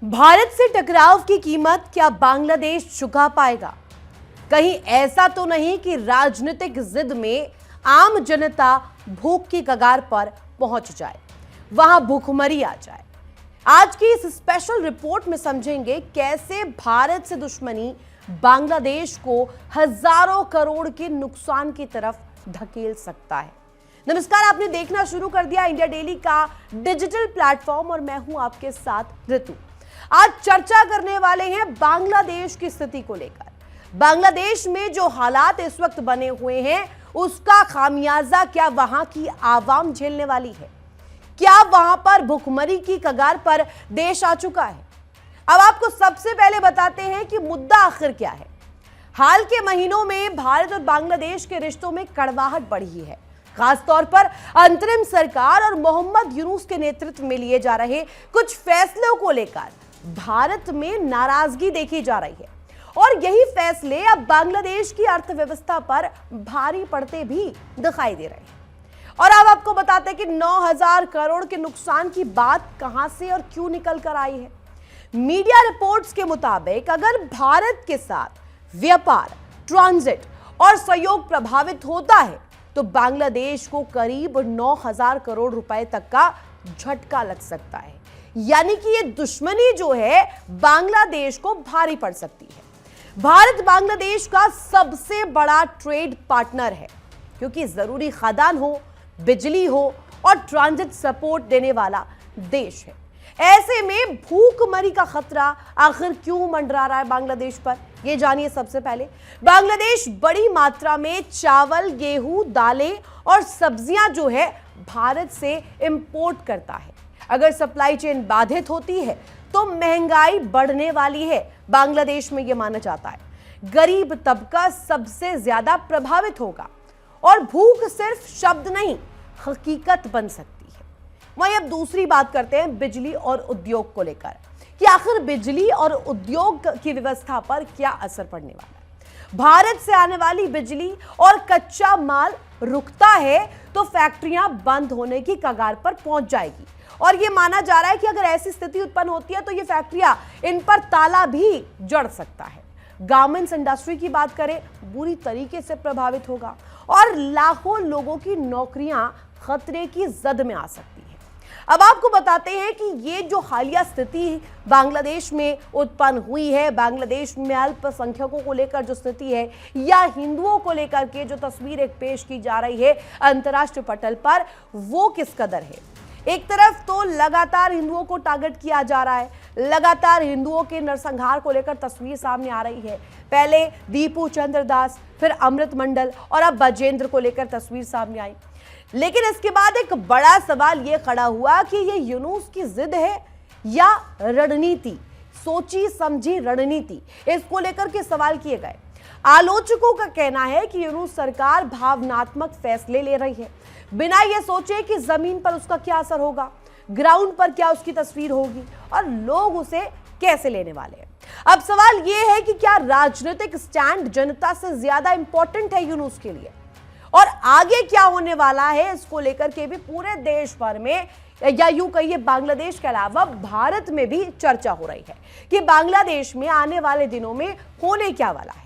भारत से टकराव की कीमत क्या बांग्लादेश चुका पाएगा? कहीं ऐसा तो नहीं कि राजनीतिक जिद में आम जनता भूख की कगार पर पहुंच जाए, वहां भूखमरी आ जाए। आज की इस स्पेशल रिपोर्ट में समझेंगे कैसे भारत से दुश्मनी बांग्लादेश को हजारों करोड़ के नुकसान की तरफ धकेल सकता है। नमस्कार, आपने देखना शुरू कर दिया इंडिया डेली का डिजिटल प्लेटफॉर्म और मैं हूं आपके साथ ऋतु। आज चर्चा करने वाले हैं बांग्लादेश की स्थिति को लेकर। बांग्लादेश में जो हालात इस वक्त बने हुए हैं उसका खामियाजा क्या वहां की आवाम झेलने वाली है? क्या वहां पर भुखमरी की कगार पर देश आ चुका है? अब आपको सबसे पहले बताते हैं कि मुद्दा आखिर क्या है। हाल के महीनों में भारत और बांग्लादेश के रिश्तों में कड़वाहट बढ़ी है, खासतौर पर अंतरिम सरकार और मोहम्मद यूनुस के नेतृत्व में लिए जा रहे कुछ फैसलों को लेकर भारत में नाराजगी देखी जा रही है और यही फैसले अब बांग्लादेश की अर्थव्यवस्था पर भारी पड़ते भी दिखाई दे रहे हैं। और अब आपको बताते हैं कि 9,000 करोड़ के नुकसान की बात कहां से और क्यों निकल कर आई है। मीडिया रिपोर्ट्स के मुताबिक अगर भारत के साथ व्यापार, ट्रांजिट और सहयोग प्रभावित होता है तो बांग्लादेश को करीब 9,000 करोड़ रुपए तक का झटका लग सकता है। यानी कि ये दुश्मनी जो है बांग्लादेश को भारी पड़ सकती है। भारत बांग्लादेश का सबसे बड़ा ट्रेड पार्टनर है क्योंकि जरूरी खदान हो, बिजली हो और ट्रांजिट सपोर्ट देने वाला देश है। ऐसे में भूखमरी का खतरा आखिर क्यों मंडरा रहा है बांग्लादेश पर, ये जानिए। सबसे पहले बांग्लादेश बड़ी मात्रा में चावल, गेहूं, दालें और सब्जियां जो है भारत से इंपोर्ट करता है। अगर सप्लाई चेन बाधित होती है तो महंगाई बढ़ने वाली है बांग्लादेश में, यह माना जाता है। गरीब तबका सबसे ज्यादा प्रभावित होगा और भूख सिर्फ शब्द नहीं, हकीकत बन सकती है। वहीं अब दूसरी बात करते हैं बिजली और उद्योग को लेकर कि आखिर बिजली और उद्योग की व्यवस्था पर क्या असर पड़ने वाला है। भारत से आने वाली बिजली और कच्चा माल रुकता है तो फैक्ट्रियां बंद होने की कगार पर पहुंच जाएगी और यह माना जा रहा है कि अगर ऐसी स्थिति उत्पन्न होती है तो ये फैक्ट्रियां, इन पर ताला भी जड़ सकता है। गारमेंट्स इंडस्ट्री की बात करें, बुरी तरीके से प्रभावित होगा और लाखों लोगों की नौकरियां खतरे की जद में आ सकती है। अब आपको बताते हैं कि ये जो हालिया स्थिति बांग्लादेश में उत्पन्न हुई है, बांग्लादेश में अल्पसंख्यकों को लेकर जो स्थिति है या हिंदुओं को लेकर के जो तस्वीर एक पेश की जा रही है अंतर्राष्ट्रीय पटल पर, वो किस कदर है। एक तरफ तो लगातार हिंदुओं को टारगेट किया जा रहा है, लगातार हिंदुओं के नरसंहार को लेकर तस्वीर सामने आ रही है। पहले दीपू चंद्र दास, फिर अमृत मंडल और अब बजेंद्र को लेकर तस्वीर सामने आई। लेकिन इसके बाद एक बड़ा सवाल यह खड़ा हुआ कि यह यूनुस की जिद है या रणनीति, सोची समझी रणनीति, इसको लेकर के सवाल किए गए। आलोचकों का कहना है कि यूनुस सरकार भावनात्मक फैसले ले रही है, बिना यह सोचे कि जमीन पर उसका क्या असर होगा, ग्राउंड पर क्या उसकी तस्वीर होगी और लोग उसे कैसे लेने वाले हैं। अब सवाल यह है कि क्या राजनीतिक स्टैंड जनता से ज्यादा इंपॉर्टेंट है यूनुस के लिए, और आगे क्या होने वाला है इसको लेकर के भी पूरे देश भर में या यूं कहिए बांग्लादेश के अलावा भारत में भी चर्चा हो रही है कि बांग्लादेश में आने वाले दिनों में होने क्या वाला है।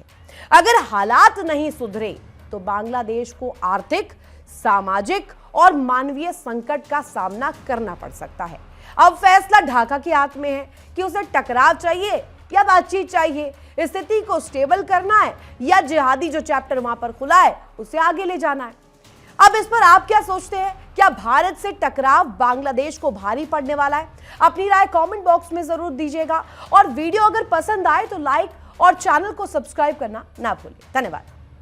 अगर हालात नहीं सुधरे तो बांग्लादेश को आर्थिक, सामाजिक और मानवीय संकट का सामना करना पड़ सकता है। अब फैसला ढाका के हाथ में है कि उसे टकराव चाहिए या बातचीत चाहिए, स्थिति को स्टेबल करना है या जिहादी जो चैप्टर वहां पर खुला है उसे आगे ले जाना है। अब इस पर आप क्या सोचते हैं? क्या भारत से टकराव बांग्लादेश को भारी पड़ने वाला है? अपनी राय कमेंट बॉक्स में जरूर दीजिएगा और वीडियो अगर पसंद आए तो लाइक और चैनल को सब्सक्राइब करना ना भूलिए। धन्यवाद।